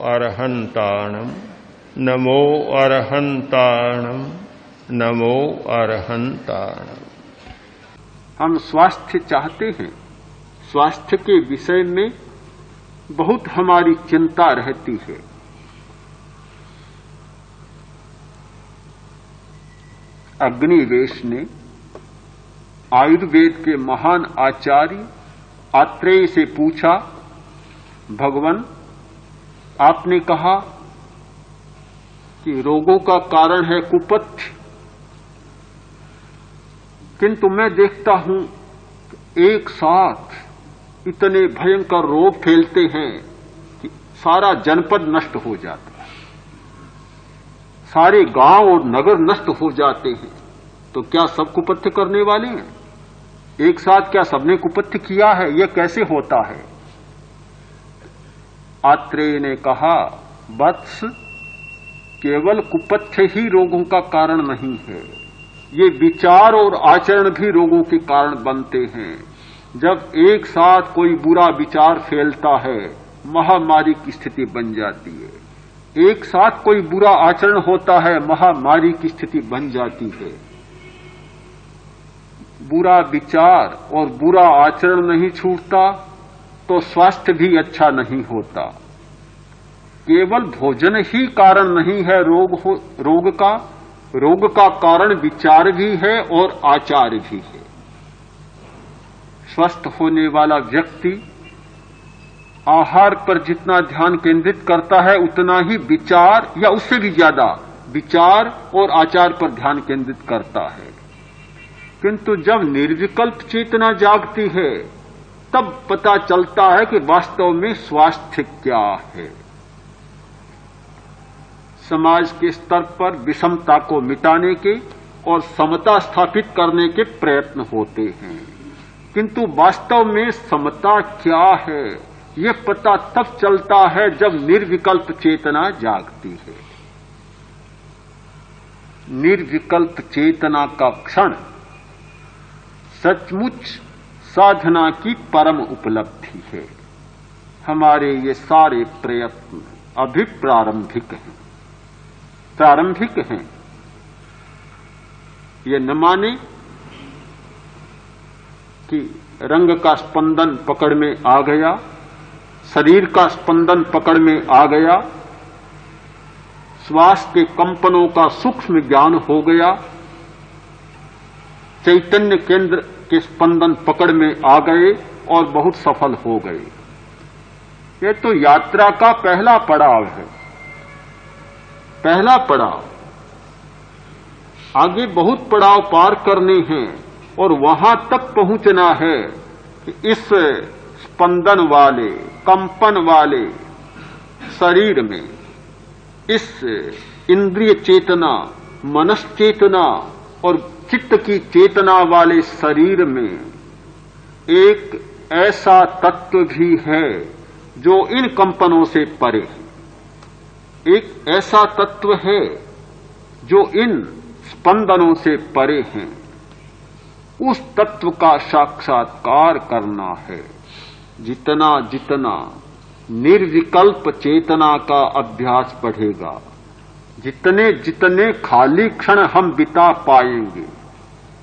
अरहन्ताणं नमो अरहन्ताणं नमो अरहन्ताणं। हम स्वास्थ्य चाहते हैं, स्वास्थ्य के विषय में बहुत हमारी चिंता रहती है। अग्निवेश ने आयुर्वेद के महान आचार्य आत्रेय से पूछा, भगवान आपने कहा कि रोगों का कारण है कुपथ्य, किंतु मैं देखता हूं एक साथ इतने भयंकर रोग फैलते हैं कि सारा जनपद नष्ट हो जाता है, सारे गांव और नगर नष्ट हो जाते हैं। तो क्या सब कुपथ्य करने वाले हैं? एक साथ क्या सबने कुपथ्य किया है? यह कैसे होता है? आत्रेय ने कहा, वत्स केवल कुपथ्य ही रोगों का कारण नहीं है, ये विचार और आचरण भी रोगों के कारण बनते हैं। जब एक साथ कोई बुरा विचार फैलता है, महामारी की स्थिति बन जाती है। एक साथ कोई बुरा आचरण होता है, महामारी की स्थिति बन जाती है। बुरा विचार और बुरा आचरण नहीं छूटता तो स्वास्थ्य भी अच्छा नहीं होता। केवल भोजन ही कारण नहीं है रोग का कारण विचार भी है और आचार भी है। स्वस्थ होने वाला व्यक्ति आहार पर जितना ध्यान केंद्रित करता है, उतना ही विचार या उससे भी ज्यादा विचार और आचार पर ध्यान केंद्रित करता है। किंतु जब निर्विकल्प चेतना जागती है, तब पता चलता है कि वास्तव में स्वास्थ्य क्या है। समाज के स्तर पर विषमता को मिटाने के और समता स्थापित करने के प्रयत्न होते हैं, किंतु वास्तव में समता क्या है, यह पता तब चलता है जब निर्विकल्प चेतना जागती है। निर्विकल्प चेतना का क्षण सचमुच साधना की परम उपलब्धि है। हमारे ये सारे प्रयत्न अभी प्रारंभिक हैं। ये न माने कि रंग का स्पंदन पकड़ में आ गया, शरीर का स्पंदन पकड़ में आ गया, श्वास के कंपनों का सूक्ष्म ज्ञान हो गया, चैतन्य केंद्र के स्पंदन पकड़ में आ गए और बहुत सफल हो गए। यह तो यात्रा का पहला पड़ाव है, पहला पड़ाव। आगे बहुत पड़ाव पार करने हैं और वहां तक पहुंचना है कि इस स्पंदन वाले, कंपन वाले शरीर में, इस इंद्रिय चेतना, मनस चेतना और चित्त की चेतना वाले शरीर में एक ऐसा तत्व भी है जो इन कंपनों से परे है। एक ऐसा तत्व है जो इन स्पंदनों से परे हैं। उस तत्व का साक्षात्कार करना है। जितना जितना निर्विकल्प चेतना का अभ्यास बढ़ेगा, जितने जितने खाली क्षण हम बिता पाएंगे,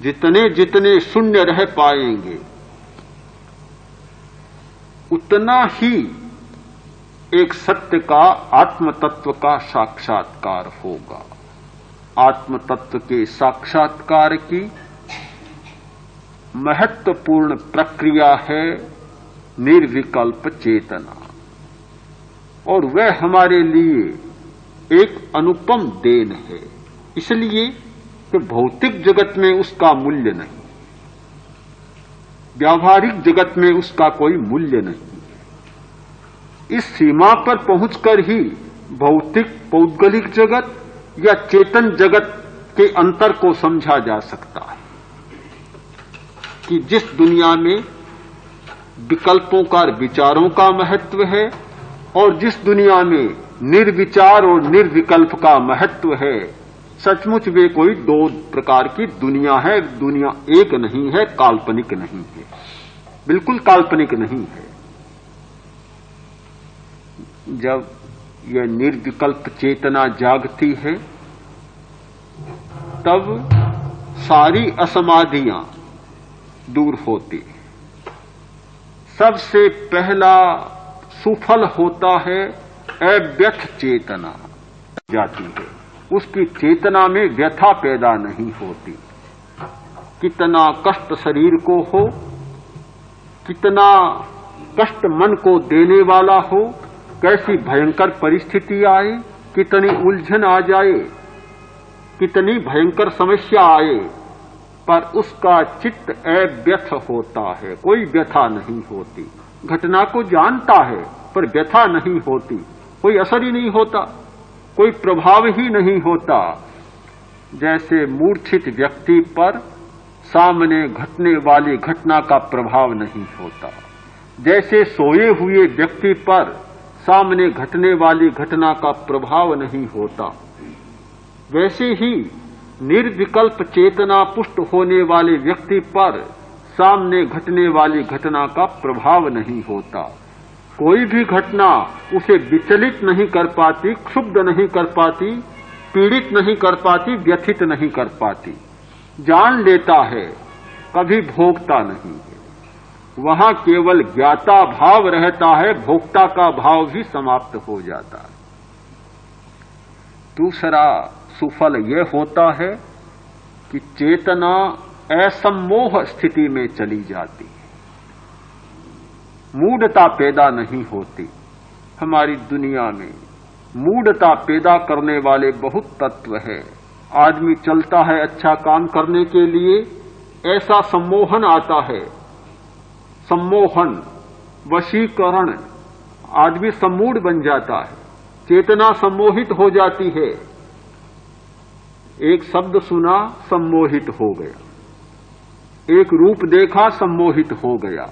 जितने जितने शून्य रह पाएंगे, उतना ही एक सत्य का, आत्म तत्व का साक्षात्कार होगा। आत्म तत्व के साक्षात्कार की महत्वपूर्ण प्रक्रिया है निर्विकल्प चेतना, और वह हमारे लिए एक अनुपम देन है। इसलिए कि भौतिक जगत में उसका मूल्य नहीं, व्यावहारिक जगत में उसका कोई मूल्य नहीं। इस सीमा पर पहुंचकर ही भौतिक पौद्गलिक जगत या चेतन जगत के अंतर को समझा जा सकता है कि जिस दुनिया में विकल्पों का, विचारों का महत्व है और जिस दुनिया में निर्विचार और निर्विकल्प का महत्व है, सचमुच वे कोई दो प्रकार की दुनिया है। दुनिया एक नहीं है, काल्पनिक नहीं है, बिल्कुल काल्पनिक नहीं है। जब यह निर्विकल्प चेतना जागती है, तब सारी असमाधियां दूर होती। सबसे पहला सुफल होता है अव्यथ चेतना जाती है, उसकी चेतना में व्यथा पैदा नहीं होती। कितना कष्ट शरीर को हो, कितना कष्ट मन को देने वाला हो, कैसी भयंकर परिस्थिति आए, कितनी उलझन आ जाए, कितनी भयंकर समस्या आए, पर उसका चित्त अव्यथ होता है, कोई व्यथा नहीं होती। घटना को जानता है पर व्यथा नहीं होती, कोई असर ही नहीं होता, कोई प्रभाव ही नहीं होता। जैसे मूर्छित व्यक्ति पर सामने घटने वाली घटना का प्रभाव नहीं होता, जैसे सोए हुए व्यक्ति पर सामने घटने वाली घटना का प्रभाव नहीं होता, वैसे ही निर्विकल्प चेतना पुष्ट होने वाले व्यक्ति पर सामने घटने वाली घटना का प्रभाव नहीं होता। कोई भी घटना उसे विचलित नहीं कर पाती, क्षुब्ध नहीं कर पाती, पीड़ित नहीं कर पाती, व्यथित नहीं कर पाती। जान लेता है, कभी भोगता नहीं है। वहां केवल ज्ञाता भाव रहता है, भोक्ता का भाव भी समाप्त हो जाता है। दूसरा सुफल यह होता है कि चेतना असम्मोह स्थिति में चली जाती है, मूढ़ता पैदा नहीं होती। हमारी दुनिया में मूढ़ता पैदा करने वाले बहुत तत्व हैं। आदमी चलता है अच्छा काम करने के लिए, ऐसा सम्मोहन आता है, सम्मोहन, वशीकरण, आदमी सम्मूढ़ बन जाता है, चेतना सम्मोहित हो जाती है। एक शब्द सुना, सम्मोहित हो गया, एक रूप देखा, सम्मोहित हो गया,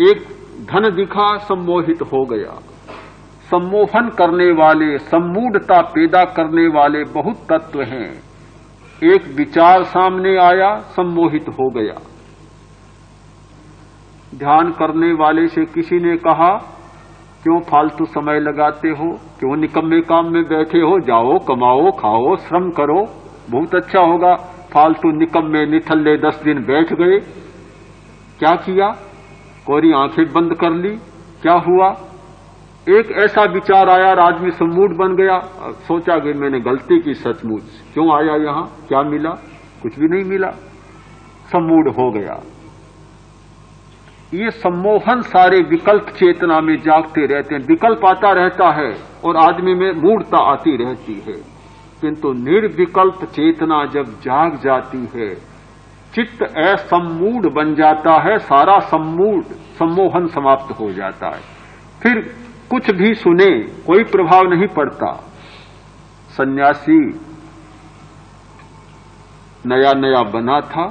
एक धन दिखा, सम्मोहित हो गया। सम्मोहन करने वाले, सम्मूढ़ता पैदा करने वाले बहुत तत्व हैं। एक विचार सामने आया, सम्मोहित हो गया। ध्यान करने वाले से किसी ने कहा, क्यों फालतू समय लगाते हो, क्यों निकम्मे काम में बैठे हो, जाओ कमाओ खाओ श्रम करो, बहुत अच्छा होगा। फालतू निकम्मे निठल्ले 10 दिन बैठ गए। क्या किया? कोरी आंखें बंद कर ली। क्या हुआ? एक ऐसा विचार आया, आदमी सम्मूढ़ बन गया। सोचा कि मैंने गलती की, सचमुच क्यों आया यहां, क्या मिला? कुछ भी नहीं मिला, सम्मूढ़ हो गया। ये सम्मोहन सारे विकल्प चेतना में जागते रहते हैं, विकल्प आता रहता है और आदमी में मूढ़ता आती रहती है। किंतु निर्विकल्प चेतना जब जाग जाती है, चित्त असम्मूढ़ बन जाता है, सारा सम्मोहन समाप्त हो जाता है। फिर कुछ भी सुने कोई प्रभाव नहीं पड़ता। सन्यासी नया नया बना था,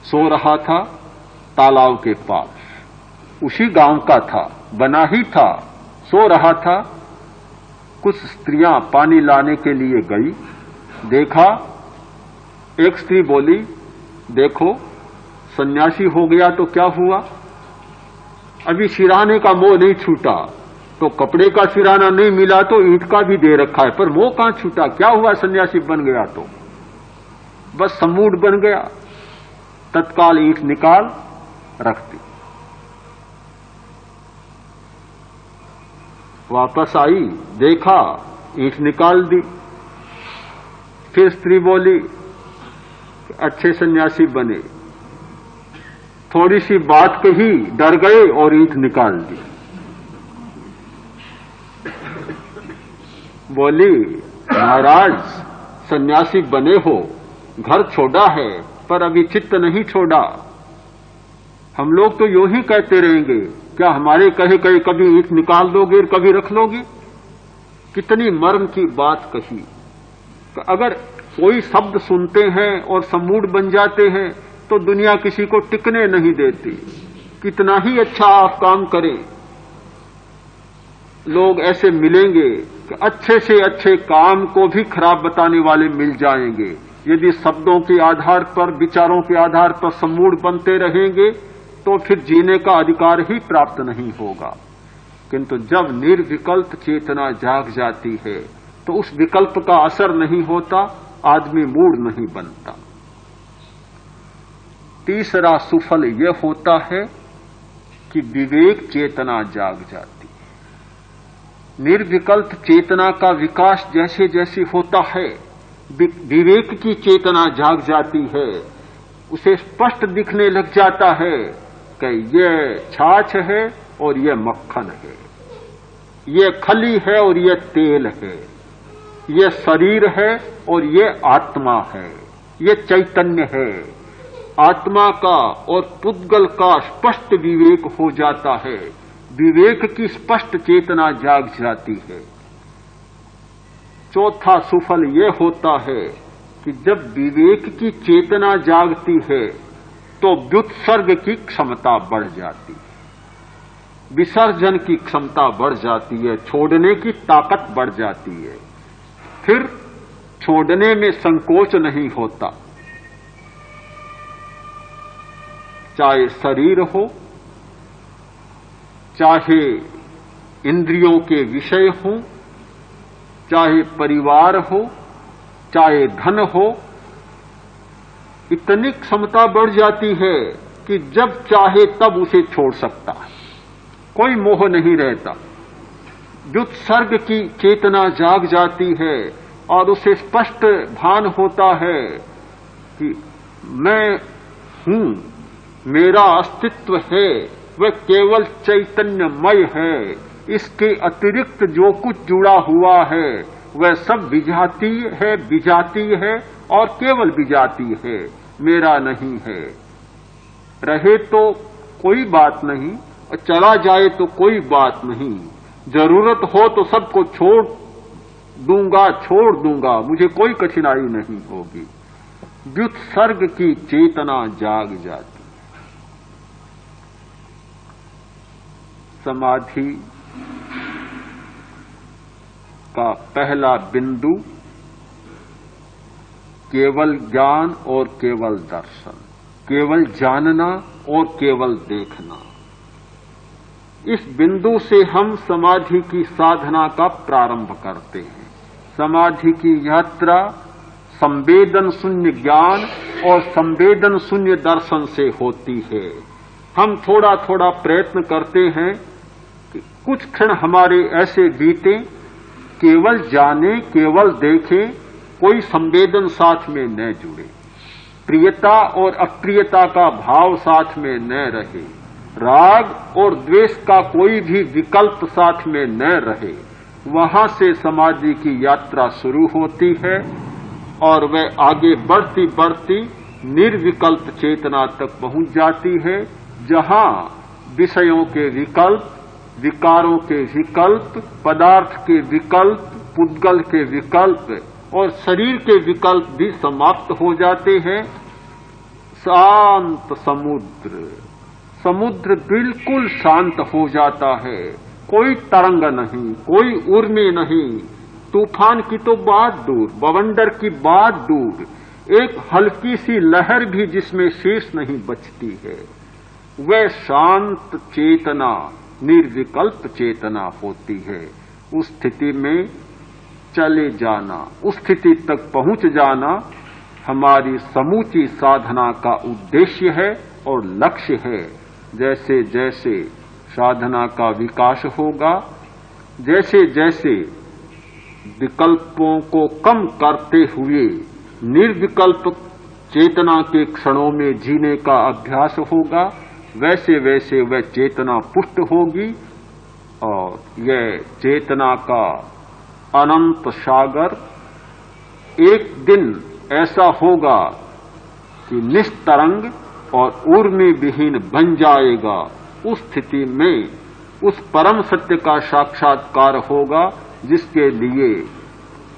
सो रहा था तालाब के पास, उसी गांव का था, बना ही था, सो रहा था। कुछ स्त्रियां पानी लाने के लिए गई, देखा, एक स्त्री बोली, देखो सन्यासी हो गया तो क्या हुआ, अभी सिराने का मोह नहीं छूटा, तो कपड़े का सिराना नहीं मिला तो ईंट का भी दे रखा है, पर मोह कहां छूटा, क्या हुआ सन्यासी बन गया तो बस सम्मूढ़ बन गया। तत्काल ईंट निकाल रख दी। वापस आई, देखा, ईंट निकाल दी। फिर स्त्री बोली, अच्छे सन्यासी बने, थोड़ी सी बात कही, डर गए और ईंट निकाल दी। बोली, महाराज सन्यासी बने हो, घर छोड़ा है पर अभी चित्त नहीं छोड़ा। हम लोग तो यूं ही कहते रहेंगे, क्या हमारे कहे कहे कभी ईंट निकाल दोगे और कभी रख लोगे? कितनी मर्म की बात कही। तो अगर कोई शब्द सुनते हैं और सम्मूढ़ बन जाते हैं तो दुनिया किसी को टिकने नहीं देती। कितना ही अच्छा आप काम करें, लोग ऐसे मिलेंगे कि अच्छे से अच्छे काम को भी खराब बताने वाले मिल जाएंगे। यदि शब्दों के आधार पर, विचारों के आधार पर सम्मूढ़ बनते रहेंगे तो फिर जीने का अधिकार ही प्राप्त नहीं होगा। किंतु जब निर्विकल्प चेतना जाग जाती है तो उस विकल्प का असर नहीं होता, आदमी मूढ़ नहीं बनता। तीसरा सुफल यह होता है कि विवेक चेतना जाग जाती है। निर्विकल्प चेतना का विकास जैसे जैसे होता है, विवेक की चेतना जाग जाती है, उसे स्पष्ट दिखने लग जाता है कि यह छाछ है और यह मक्खन है, यह खली है और यह तेल है, यह शरीर है और यह आत्मा है, यह चैतन्य है। आत्मा का और पुद्गल का स्पष्ट विवेक हो जाता है, विवेक की स्पष्ट चेतना जाग जाती है। चौथा सुफल यह होता है कि जब विवेक की चेतना जागती है तो व्युत्सर्ग की क्षमता बढ़ जाती है, विसर्जन की क्षमता बढ़ जाती है, छोड़ने की ताकत बढ़ जाती है। फिर छोड़ने में संकोच नहीं होता, चाहे शरीर हो, चाहे इंद्रियों के विषय हो, चाहे परिवार हो, चाहे धन हो, इतनी क्षमता बढ़ जाती है कि जब चाहे तब उसे छोड़ सकता है, कोई मोह नहीं रहता। व्युत्सर्ग की चेतना जाग जाती है और उसे स्पष्ट भान होता है कि मैं हूं, मेरा अस्तित्व है, वह केवल चैतन्यमय है, इसके अतिरिक्त जो कुछ जुड़ा हुआ है वह सब विजातीय है, विजातीय है और केवल विजातीय है, मेरा नहीं है। रहे तो कोई बात नहीं और चला जाए तो कोई बात नहीं, जरूरत हो तो सबको छोड़ दूंगा, मुझे कोई कठिनाई नहीं होगी। व्युत्सर्ग की चेतना जाग जाती। समाधि का पहला बिंदु केवल ज्ञान और केवल दर्शन, केवल जानना और केवल देखना। इस बिंदु से हम समाधि की साधना का प्रारंभ करते हैं। समाधि की यात्रा संवेदन शून्य ज्ञान और संवेदन शून्य दर्शन से होती है। हम थोड़ा थोड़ा प्रयत्न करते हैं कि कुछ क्षण हमारे ऐसे बीते, केवल जाने, केवल देखें, कोई संवेदन साथ में न जुड़े, प्रियता और अप्रियता का भाव साथ में न रहे, राग और द्वेष का कोई भी विकल्प साथ में न रहे। वहां से समाधि की यात्रा शुरू होती है और वह आगे बढ़ती बढ़ती निर्विकल्प चेतना तक पहुंच जाती है, जहां विषयों के विकल्प, विकारों के विकल्प, पदार्थ के विकल्प, पुद्गल के विकल्प और शरीर के विकल्प भी समाप्त हो जाते हैं। शांत समुद्र बिल्कुल शांत हो जाता है, कोई तरंग नहीं, कोई उर्मी नहीं, तूफान की तो बात दूर, बवंडर की बात दूर, एक हल्की सी लहर भी जिसमें शेष नहीं बचती है। वह शांत चेतना, निर्विकल्प चेतना होती है। उस स्थिति में चले जाना, उस स्थिति तक पहुंच जाना हमारी समूची साधना का उद्देश्य है और लक्ष्य है। जैसे जैसे साधना का विकास होगा, जैसे जैसे विकल्पों को कम करते हुए निर्विकल्प चेतना के क्षणों में जीने का अभ्यास होगा, वैसे वैसे वह चेतना पुष्ट होगी और यह चेतना का अनंत सागर एक दिन ऐसा होगा कि निस्तरंग और उर्मी विहीन बन जाएगा। उस स्थिति में उस परम सत्य का साक्षात्कार होगा जिसके लिए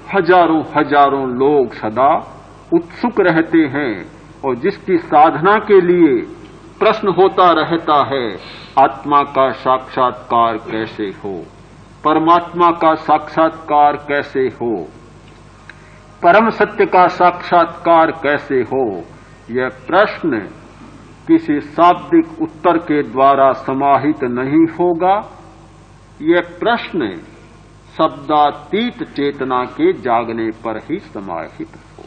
हजारों हजारों लोग सदा उत्सुक रहते हैं और जिसकी साधना के लिए प्रश्न होता रहता है, आत्मा का साक्षात्कार कैसे हो, परमात्मा का साक्षात्कार कैसे हो, परम सत्य का साक्षात्कार कैसे हो। यह प्रश्न किसी शाब्दिक उत्तर के द्वारा समाहित नहीं होगा, ये प्रश्न शब्दातीत चेतना के जागने पर ही समाहित हो।